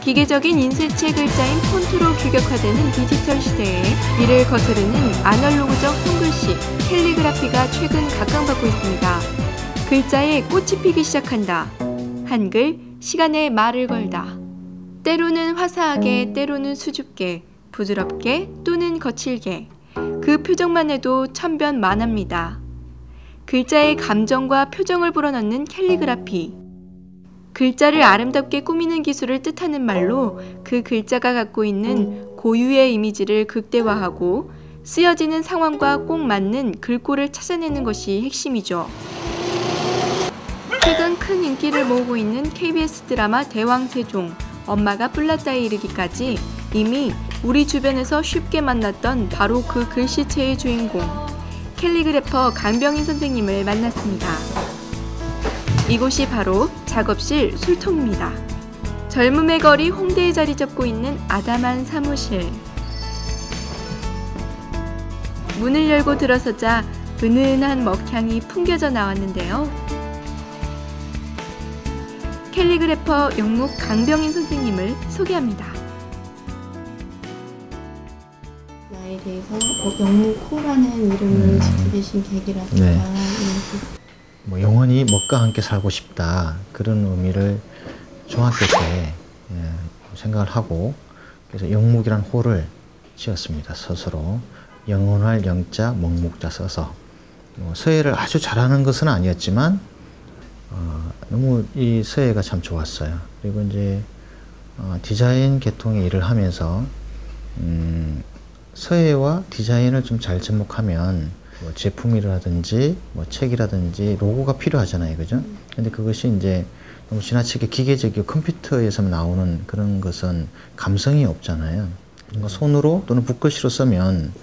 기계적인 인쇄체 글자인 폰트로 규격화되는 디지털 시대에 이를 거스르는 아날로그적 손글씨, 캘리그라피가 최근 각광받고 있습니다. 글자에 꽃이 피기 시작한다. 한글, 시간에 말을 걸다. 때로는 화사하게, 때로는 수줍게, 부드럽게 또는 거칠게. 그 표정만 해도 천변만합니다. 글자에 감정과 표정을 불어넣는 캘리그라피. 글자를 아름답게 꾸미는 기술을 뜻하는 말로 그 글자가 갖고 있는 고유의 이미지를 극대화하고 쓰여지는 상황과 꼭 맞는 글꼴을 찾아내는 것이 핵심이죠. 최근 큰 인기를 모으고 있는 KBS 드라마 대왕세종, 엄마가 뿔났다에 이르기까지 이미 우리 주변에서 쉽게 만났던 바로 그 글씨체의 주인공, 캘리그래퍼 강병인 선생님을 만났습니다. 이곳이 바로 작업실 술통입니다. 젊음의 거리 홍대에 자리 잡고 있는 아담한 사무실. 문을 열고 들어서자 은은한 먹향이 풍겨져 나왔는데요. 캘리그래퍼 영묵 강병인 선생님을 소개합니다. 나에 대해서 영묵호라는 이름을 짓게 되신 계기라든가 네. 영원히 먹과 함께 살고 싶다, 그런 의미를 중학교 때 생각을 하고, 그래서 영묵이란 호를 지었습니다. 스스로 영원할 영자 먹묵자 써서. 서예를 아주 잘하는 것은 아니었지만 너무 이 서예가 참 좋았어요. 그리고 이제 디자인 계통의 일을 하면서 서예와 디자인을 좀 잘 접목하면 뭐 제품이라든지 뭐 책이라든지 로고가 필요하잖아요, 그죠? 근데 그것이 이제 너무 지나치게 기계적이고 컴퓨터에서 나오는 그런 것은 감성이 없잖아요. 뭔가 손으로 또는 붓글씨로 쓰면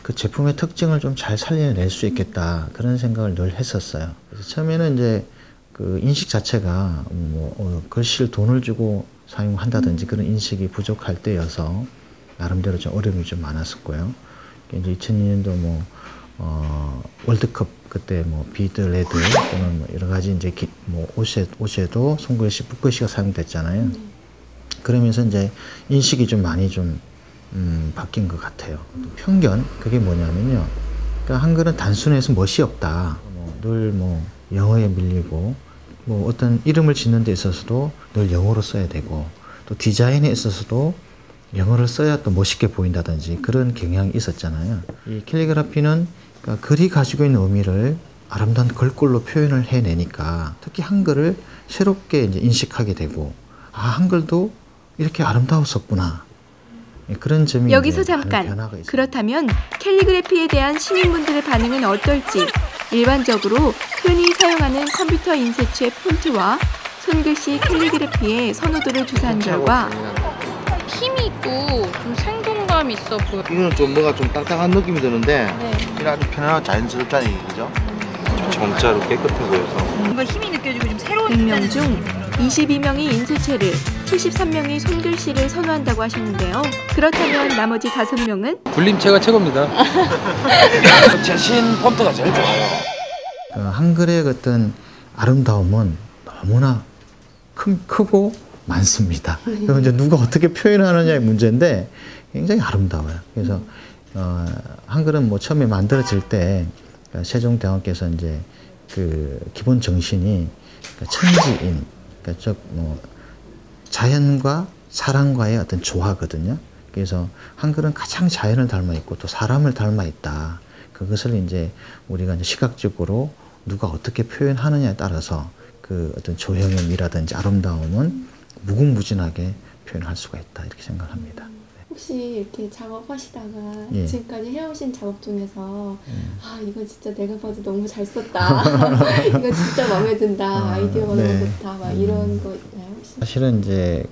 그 제품의 특징을 좀 잘 살려낼 수 있겠다, 그런 생각을 늘 했었어요. 그래서 처음에는 이제 그 인식 자체가 글씨를 돈을 주고 사용한다든지 그런 인식이 부족할 때여서 나름대로 좀 어려움이 좀 많았었고요. 이제 2002년도 월드컵 그때 비드 레드 또는 여러 가지 이제 옷에도 손글씨, 붓글씨가 사용됐잖아요. 그러면서 이제 인식이 좀 많이 좀 바뀐 것 같아요. 편견, 그게 뭐냐면요. 그러니까 한글은 단순해서 멋이 없다. 늘 영어에 밀리고, 어떤 이름을 짓는 데 있어서도 늘 영어로 써야 되고, 또 디자인에 있어서도 영어를 써야 또 멋있게 보인다든지 그런 경향이 있었잖아요. 이 캘리그라피는 그러니까 글이 가지고 있는 의미를 아름다운 글꼴로 표현을 해내니까 특히 한글을 새롭게 이제 인식하게 되고, 한글도 이렇게 아름다웠었구나. 그런 점이 여기서 잠깐. 그렇다면 캘리그래피에 대한 시민분들의 반응은 어떨지, 일반적으로 흔히 사용하는 컴퓨터 인쇄체 폰트와 손글씨 캘리그래피의 선호도를 조사한 결과 힘이 있고 좀 생동감이 있어 보여. 이거는 좀 뭔가 좀 딱딱한 느낌이 드는데 네. 아주 편안하고 자연스럽다는 얘기죠. 정자로 깨끗해 보여서 뭔가 힘이 느껴지고 좀 새로운 100명 중 22명이 인쇄체를, 73명이 손글씨를 선호한다고 하셨는데요. 그렇다면 나머지 5명은? 굴림체가 최고입니다. 최신 폰트가 제일 좋아요. 한글의 어떤 아름다움은 너무나 크고 많습니다. 그럼 이제 누가 어떻게 표현하느냐의 문제인데 굉장히 아름다워요. 그래서 한글은 처음에 만들어질 때 세종대왕께서 이제 그 기본 정신이 천지인, 그러니까 자연과 사람과의 어떤 조화거든요. 그래서 한글은 가장 자연을 닮아 있고 또 사람을 닮아 있다. 그것을 이제 우리가 이제 시각적으로 누가 어떻게 표현하느냐에 따라서 그 어떤 조형의 미라든지 아름다움은 무궁무진하게 표현할 수가 있다, 이렇게 생각합니다. 혹시 이렇게 작업하시다가 예. 지금까지 해오신 작업 중에서 이거 진짜 내가 봐도 너무 잘 썼다. 이거 진짜 마음에 든다. 아이디어가 네. 너무 좋다. 막 이런 거 있나요, 혹시? 사실은 이제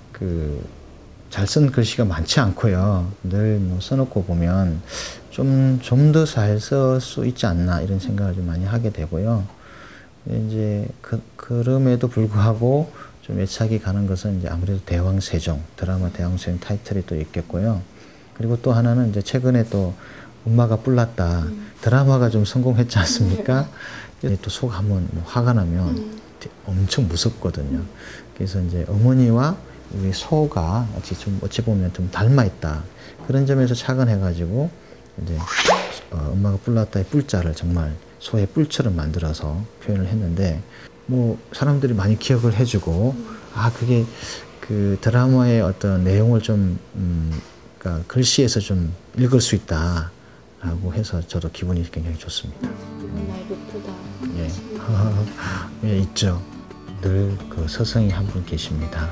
잘 쓴 글씨가 많지 않고요. 늘 써놓고 보면 좀 더 잘 쓸 수 있지 않나, 이런 생각을 좀 많이 하게 되고요. 이제 그럼에도 불구하고 좀 애착이 가는 것은 이제 아무래도 대왕세종, 드라마 대왕세종 타이틀이 또 있겠고요. 그리고 또 하나는 이제 최근에 또 엄마가 뿔났다 드라마가 좀 성공했지 않습니까? 또 속 한번 화가 나면 엄청 무섭거든요. 그래서 이제 어머니와 우리 소가 어찌 보면 좀 닮아 있다. 그런 점에서 착안해가지고 이제 엄마가 뿔났다의 뿔자를 정말 소의 뿔처럼 만들어서 표현을 했는데 뭐 사람들이 많이 기억을 해주고 그게 그 드라마의 어떤 내용을 좀 그러니까 글씨에서 좀 읽을 수 있다라고 해서 저도 기분이 굉장히 좋습니다. 날 예쁘다. 예, 있죠. 늘 그 서성이 한 분 계십니다.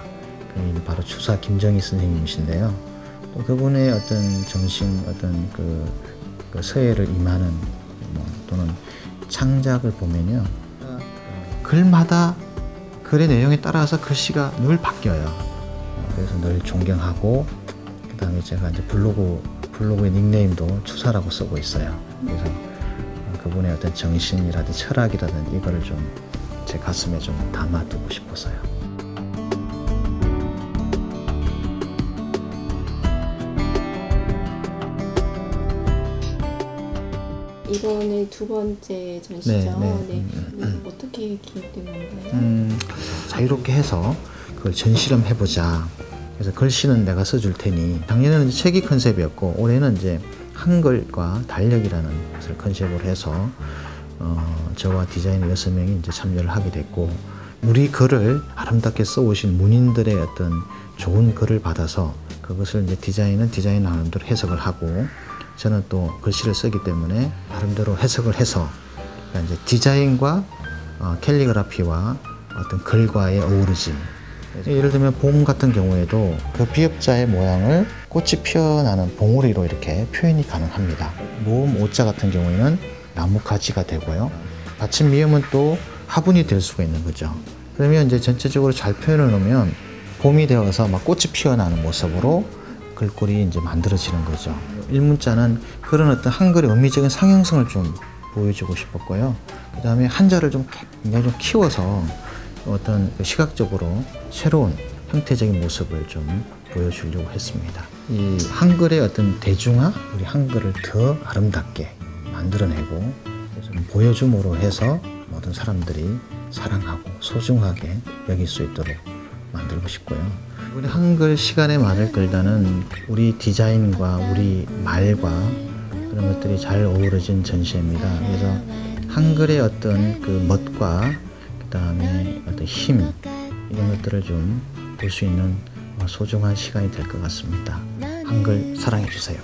그분이 바로 추사 김정희 선생님이신데요. 또 그분의 어떤 정신, 어떤 그 서예를 임하는 또는 창작을 보면요, 글마다 글의 내용에 따라서 글씨가 늘 바뀌어요. 그래서 늘 존경하고, 그 다음에 제가 이제 블로그의 닉네임도 추사라고 쓰고 있어요. 그래서 그분의 어떤 정신이라든지 철학이라든지 이거를 좀 제 가슴에 좀 담아두고 싶어서요. 이번에 두 번째 전시죠. 네. 어떻게 기획된 건가요? 자유롭게 해서 그걸 전시를 한번 해보자. 그래서 글씨는 내가 써줄 테니, 작년에는 이제 책이 컨셉이었고 올해는 이제 한글과 달력이라는 것을 컨셉으로 해서 저와 디자이너 6명이 이제 참여를 하게 됐고, 우리 글을 아름답게 써오신 문인들의 어떤 좋은 글을 받아서 그것을 이제 디자인은 디자인 나름대로 해석을 하고, 저는 또 글씨를 쓰기 때문에 나름대로 해석을 해서 이제 디자인과 캘리그라피와 어떤 글과의 어우러짐. 예를 들면 봄 같은 경우에도 그 비읍자의 모양을 꽃이 피어나는 봉우리로 이렇게 표현이 가능합니다. 모음 오자 같은 경우에는 나뭇가지가 되고요. 받침 미음은 또 화분이 될 수가 있는 거죠. 그러면 이제 전체적으로 잘 표현을 놓으면 봄이 되어서 막 꽃이 피어나는 모습으로 글꼴이 이제 만들어지는 거죠. 일문자는 그런 어떤 한글의 의미적인 상형성을 좀 보여주고 싶었고요. 그 다음에 한자를 좀 굉장히 좀 키워서 어떤 시각적으로 새로운 형태적인 모습을 좀 보여주려고 했습니다. 이 한글의 어떤 대중화, 우리 한글을 더 아름답게 만들어내고 좀 보여줌으로 해서 모든 사람들이 사랑하고 소중하게 여길 수 있도록 만들고 싶고요. 우리 한글 시간의 말을 끌다는 우리 디자인과 우리 말과 그런 것들이 잘 어우러진 전시회입니다. 그래서 한글의 어떤 그 멋과 그 다음에 어떤 힘, 이런 것들을 좀 볼 수 있는 소중한 시간이 될 것 같습니다. 한글 사랑해 주세요.